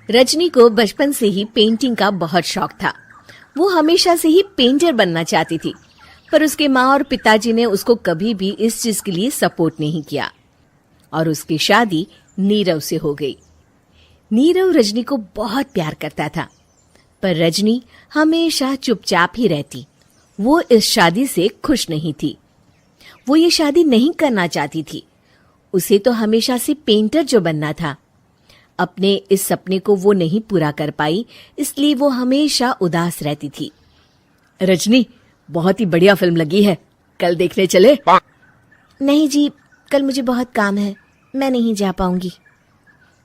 रजनी को बचपन से ही पेंटिंग का बहुत शौक था। वो हमेशा से ही पेंटर बनना चाहती थी, पर उसके माँ और पिताजी ने उसको कभी भी इस चीज के लिए सपोर्ट नहीं किया और उसकी शादी नीरव से हो गई। नीरव रजनी को बहुत प्यार करता था, पर रजनी हमेशा चुपचाप ही रहती। वो इस शादी से खुश नहीं थी। वो ये शादी नहीं करना चाहती थी। उसे तो हमेशा से पेंटर जो बनना था। अपने इस सपने को वो नहीं पूरा कर पाई, इसलिए वो हमेशा उदास रहती थी। रजनी, बहुत ही बढ़िया फिल्म लगी है, कल देखने चले? नहीं जी, कल मुझे बहुत काम है, मैं नहीं जा पाऊंगी।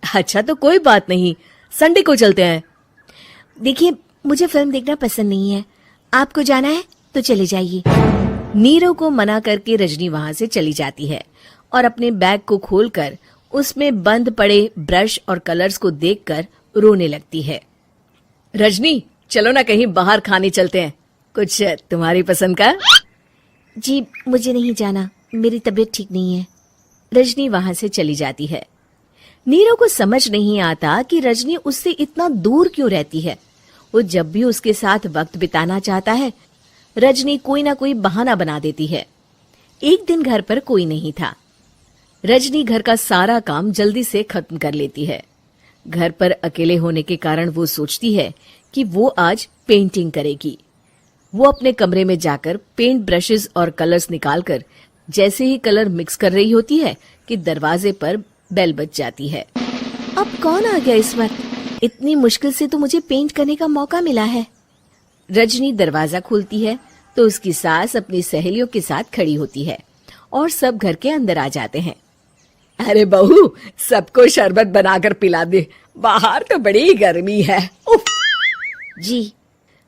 अच्छा तो कोई बात नहीं, संडे को चलते हैं। देखिए, मुझे फिल्म देखना पसंद नहीं है। आपको जाना है तो चले जाइए। नीरव को मना करके रजनी वहां से चली जाती है और अपने बैग को खोलकर उसमें बंद पड़े ब्रश और कलर्स को देखकर रोने लगती है। रजनी, चलो ना कहीं बाहर खाने चलते हैं, कुछ तुम्हारी पसंद का। जी, मुझे नहीं जाना, मेरी तबीयत ठीक नहीं है। रजनी वहां से चली जाती है। नीरव को समझ नहीं आता कि रजनी उससे इतना दूर क्यों रहती है। वो जब भी उसके साथ वक्त बिताना चाहता है, रजनी कोई ना कोई बहाना बना देती है। एक दिन घर पर कोई नहीं था। रजनी घर का सारा काम जल्दी से खत्म कर लेती है। घर पर अकेले होने के कारण वो सोचती है कि वो आज पेंटिंग करेगी। वो अपने कमरे में जाकर पेंट ब्रशेस और कलर्स निकालकर जैसे ही कलर मिक्स कर रही होती है कि दरवाजे पर बेल बज जाती है। अब कौन आ गया इस वक्त? इतनी मुश्किल से तो मुझे पेंट करने का मौका मिला है। रजनी दरवाजा खोलती है तो उसकी सास अपनी सहेलियों के साथ खड़ी होती है और सब घर के अंदर आ जाते हैं। अरे बहू, सबको शरबत बनाकर पिला दे, बाहर तो बड़ी गर्मी है। उफ। जी।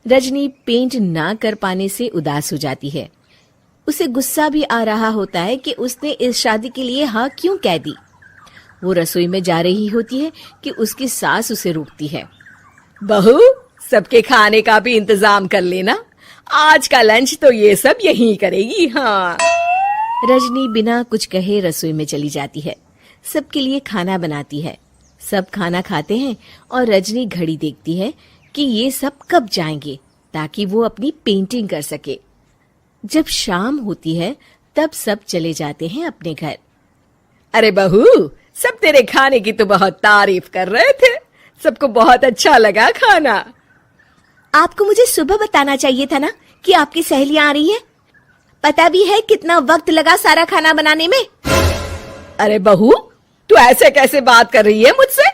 रजनी पेंट ना कर पाने से उदास हो जाती है। उसे गुस्सा भी आ रहा होता है कि उसने इस शादी के लिए हाँ क्यों कह दी। वो रसोई में जा रही होती है कि उसकी सास उसे रोकती है। बहू, सबके खाने का भी इंतजाम कर लेना, आज का लंच तो ये सब यहीं करेगी। हाँ। रजनी बिना कुछ कहे रसोई में चली जाती है। सबके लिए खाना बनाती है। सब खाना खाते हैं और रजनी घड़ी देखती है कि ये सब कब जाएंगे ताकि वो अपनी पेंटिंग कर सके। जब शाम होती है तब सब चले जाते हैं अपने घर। अरे बहू, सब तेरे खाने की तो बहुत तारीफ कर रहे थे, सबको बहुत अच्छा लगा खाना। आपको मुझे सुबह बताना चाहिए था ना कि आपकी सहेलियां आ रही हैं। पता भी है कितना वक्त लगा सारा खाना बनाने में। अरे बहू, तू ऐसे कैसे बात कर रही है मुझसे?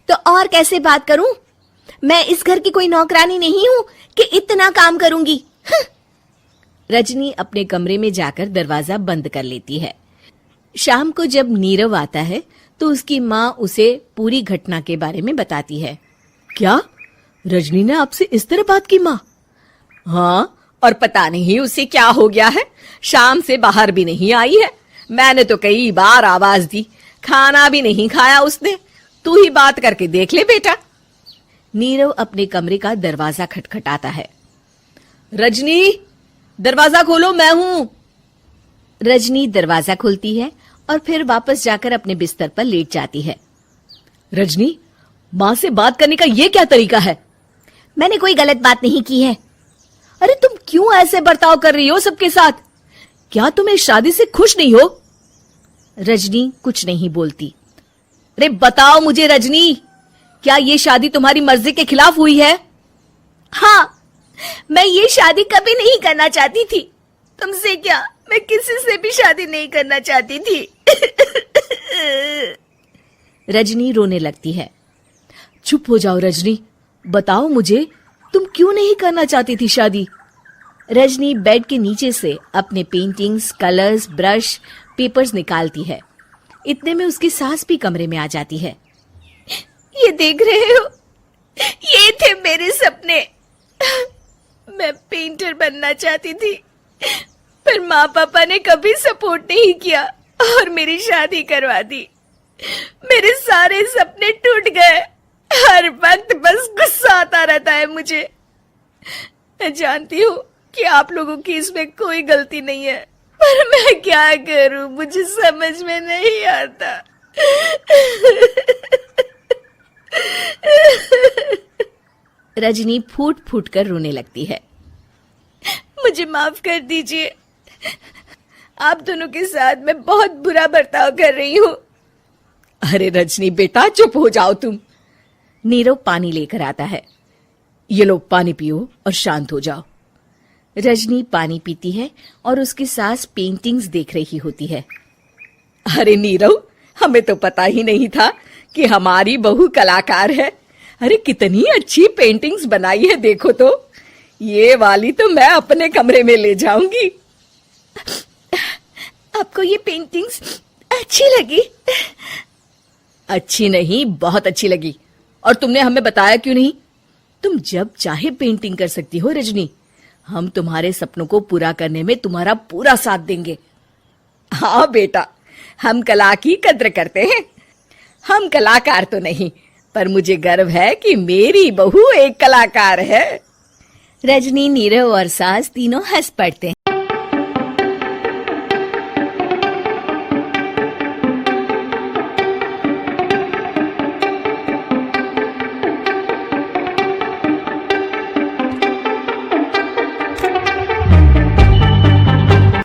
तो और कैसे बात करूं? मैं इस घर की कोई नौकरानी नहीं हूं कि इतना काम करूंगी। रजनी अपने कमरे में जाकर दरवाजा बंद कर लेती है। शाम को जब नीरव आता है तो उसकी माँ उसे पूरी घटना के बारे में बताती है। क्या रजनी ने आपसे इस तरह बात की माँ? हाँ, और पता नहीं उसे क्या हो गया है, शाम से बाहर भी नहीं आई है। मैंने तो कई बार आवाज दी, खाना भी नहीं खाया उसने। तू ही बात करके देख ले बेटा। नीरव अपने कमरे का दरवाजा खटखटाता है। रजनी, दरवाजा खोलो, मैं हूं। रजनी दरवाजा खोलती है और फिर वापस जाकर अपने बिस्तर पर लेट जाती है। रजनी, माँ से बात करने का ये क्या तरीका है? मैंने कोई गलत बात नहीं की है। अरे तुम क्यों ऐसे बर्ताव कर रही हो सबके साथ? क्या तुम इस शादी से खुश नहीं हो? रजनी कुछ नहीं बोलती। अरे बताओ मुझे रजनी, क्या ये शादी तुम्हारी मर्जी के खिलाफ हुई है? हाँ, मैं ये शादी कभी नहीं करना चाहती थी। तुमसे क्या, मैं किसी से भी शादी नहीं करना चाहती थी। रजनी रोने लगती है। चुप हो जाओ रजनी, बताओ मुझे, तुम क्यों नहीं करना चाहती थी शादी? रजनी बेड के नीचे से अपने पेंटिंग्स, कलर्स, ब्रश, पेपर्स निकालती है। इतने में उसकी सास भी कमरे में आ जाती है। ये देख रहे हो, ये थे मेरे सपने। मैं पेंटर बनना चाहती थी, पर माँ पापा ने कभी सपोर्ट नहीं किया और मेरी शादी करवा दी। मेरे सारे सपने टूट गए। हर वक्त बस गुस्सा आता रहता है मुझे। मैं जानती हूँ कि आप लोगों की इसमें कोई गलती नहीं है, पर मैं क्या करूं, मुझे समझ में नहीं आता। रजनी फूट फूट कर रोने लगती है। मुझे माफ कर दीजिए, आप दोनों के साथ मैं बहुत बुरा बर्ताव कर रही हूँ। अरे रजनी बेटा चुप हो जाओ तुम। नीरव पानी लेकर आता है। ये लो पानी पियो और शांत हो जाओ। रजनी पानी पीती है और उसकी सास पेंटिंग्स देख रही होती है। अरे नीरव, हमें तो पता ही नहीं था कि हमारी बहू कलाकार है। अरे कितनी अच्छी पेंटिंग्स बनाई है, देखो तो। ये वाली तो मैं अपने कमरे में ले जाऊंगी। आपको ये पेंटिंग्स अच्छी लगी? अच्छी नहीं, बहुत अच्छी लगी। और तुमने हमें बताया क्यों नहीं? तुम जब चाहे पेंटिंग कर सकती हो रजनी। हम तुम्हारे सपनों को पूरा करने में तुम्हारा पूरा साथ देंगे। हाँ बेटा, हम कला की कद्र करते हैं। हम कलाकार तो नहीं, पर मुझे गर्व है कि मेरी बहू एक कलाकार है। रजनी, नीरव और सास तीनों हंस पड़ते हैं।